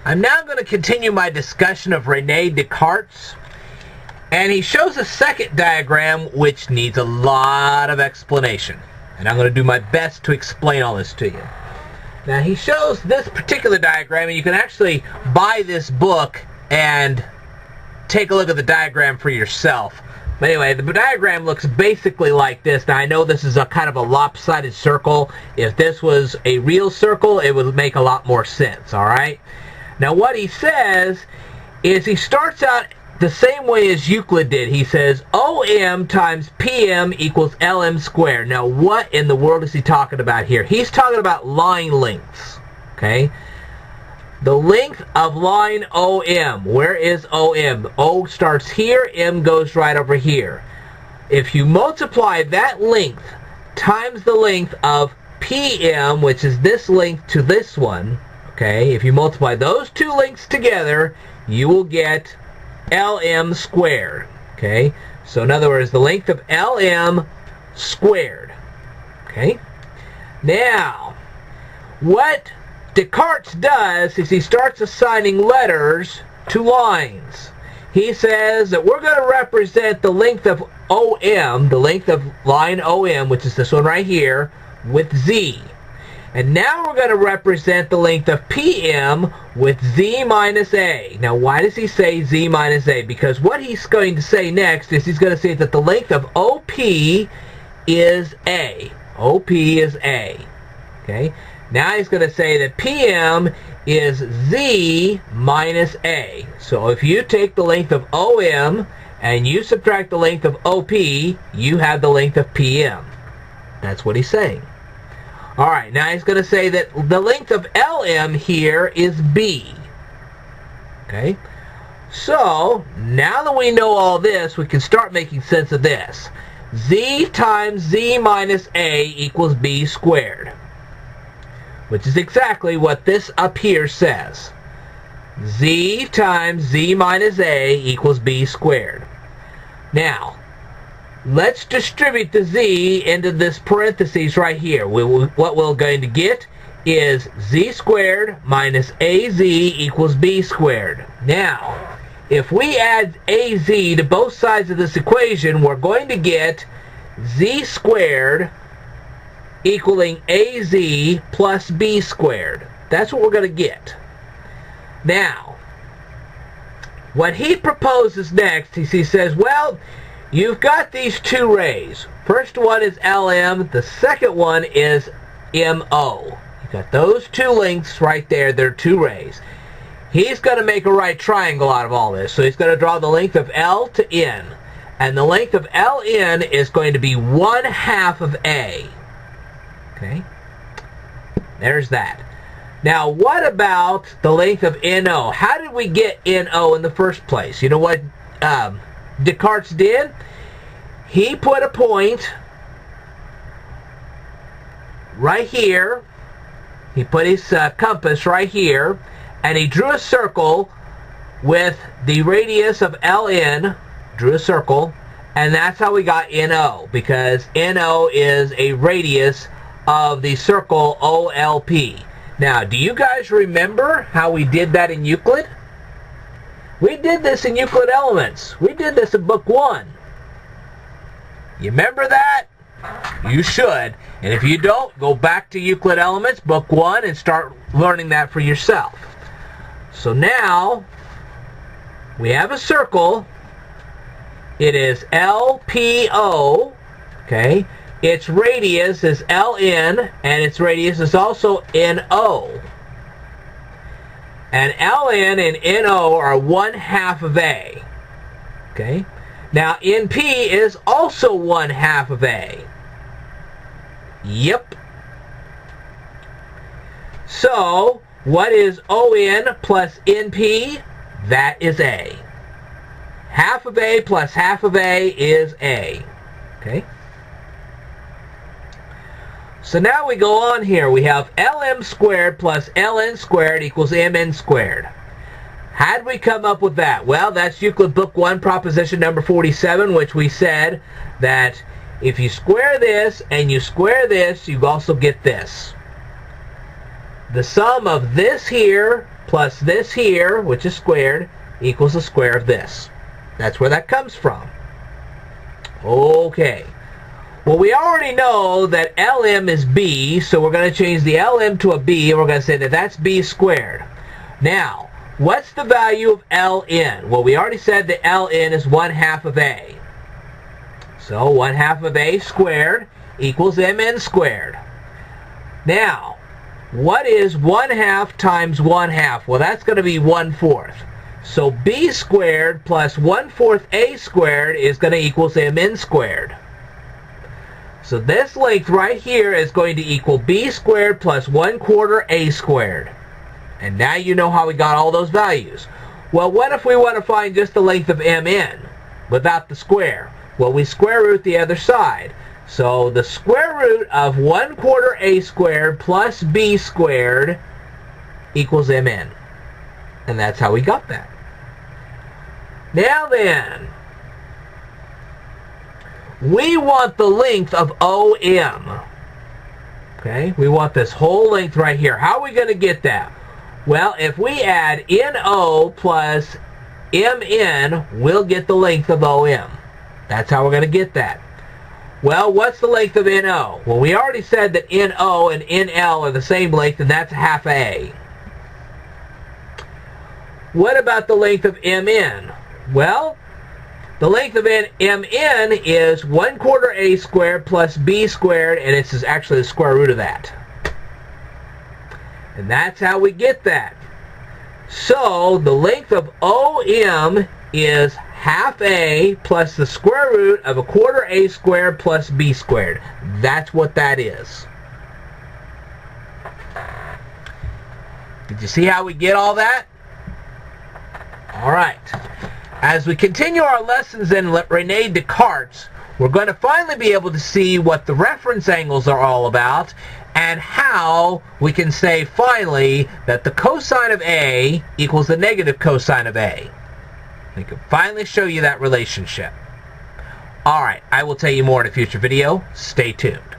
I'm now going to continue my discussion of Rene Descartes, and he shows a second diagram which needs a lot of explanation, and I'm going to do my best to explain all this to you. Now he shows this particular diagram, and you can actually buy this book and take a look at the diagram for yourself. But anyway, the diagram looks basically like this. Now I know this is a kind of a lopsided circle. If this was a real circle, it would make a lot more sense, alright? Now what he says is he starts out the same way as Euclid did. He says OM times PM equals LM squared. Now what in the world is he talking about here? He's talking about line lengths. Okay? The length of line OM. Where is OM? O starts here, M goes right over here. If you multiply that length times the length of PM, which is this length to this one, okay, if you multiply those two lengths together, you will get LM squared. Okay, so in other words, the length of LM squared. Okay, now what Descartes does is he starts assigning letters to lines. He says that we're going to represent the length of OM, the length of line OM, which is this one right here, with Z. And now we're going to represent the length of PM with Z minus A. Now why does he say Z minus A? Because what he's going to say next is he's going to say that the length of OP is A. OP is A. Okay? Now he's going to say that PM is Z minus A. So if you take the length of OM and you subtract the length of OP, you have the length of PM. That's what he's saying. Alright, now he's going to say that the length of LM here is B. Okay? So, now that we know all this, we can start making sense of this. Z times Z minus A equals B squared. Which is exactly what this up here says. Z times Z minus A equals B squared. Now, let's distribute the Z into this parentheses right here. What we're going to get is Z squared minus AZ equals B squared. Now, if we add AZ to both sides of this equation, we're going to get Z squared equaling AZ plus B squared. That's what we're going to get. Now, what he proposes next is he says, well, you've got these two rays. First one is LM, the second one is MO. You've got those two lengths right there, they're two rays. He's going to make a right triangle out of all this. So he's going to draw the length of L to N. And the length of LN is going to be 1/2 of A. Okay? There's that. Now what about the length of NO? How did we get NO in the first place? You know what Descartes did? He put a point right here. He put his compass right here, and he drew a circle with the radius of LN, drew a circle, and that's how we got NO, because NO is a radius of the circle OLP. Now, do you guys remember how we did that in Euclid? We did this in Euclid Elements. We did this in Book 1. You remember that? You should. And if you don't, go back to Euclid Elements, Book 1, and start learning that for yourself. So now, we have a circle. It is LPO. Okay? Its radius is LN, and its radius is also NO. And LN and NO are 1/2 of A. Okay? Now NP is also 1/2 of A. Yep. So, what is ON plus NP? That is A. 1/2 of A plus 1/2 of A is A. Okay? So now we go on here. We have LM squared plus LN squared equals MN squared. How did we come up with that? Well, that's Euclid Book 1, proposition number 47, which we said that if you square this and you square this, you also get this. The sum of this here plus this here, which is squared, equals the square of this. That's where that comes from. Okay. Well, we already know that LM is B, so we're going to change the LM to a B, and we're going to say that that's B squared. Now, what's the value of Ln? Well, we already said that Ln is 1/2 of A. So 1/2 of A squared equals Mn squared. Now, what is 1/2 times 1/2? Well, that's going to be 1/4. So B squared plus 1/4 A squared is going to equal Mn squared. So this length right here is going to equal B squared plus 1/4 A squared. And now you know how we got all those values. Well, what if we want to find just the length of Mn without the square? Well, we square root the other side. So the square root of 1/4 A squared plus B squared equals Mn. And that's how we got that. Now then, we want the length of OM. Okay, we want this whole length right here. How are we going to get that? Well, if we add NO plus MN, we'll get the length of OM. That's how we're going to get that. Well, what's the length of NO? Well, we already said that NO and NL are the same length, and that's 1/2 A. What about the length of MN? Well, the length of MN is 1/4 A squared plus B squared, and it's actually the square root of that. And that's how we get that. So the length of OM is 1/2 A plus the square root of 1/4 A squared plus B squared. That's what that is. Did you see how we get all that? All right. As we continue our lessons in Rene Descartes, we're going to finally be able to see what the reference angles are all about and how we can say finally that the cosine of A equals the negative cosine of A. We can finally show you that relationship. All right, I will tell you more in a future video. Stay tuned.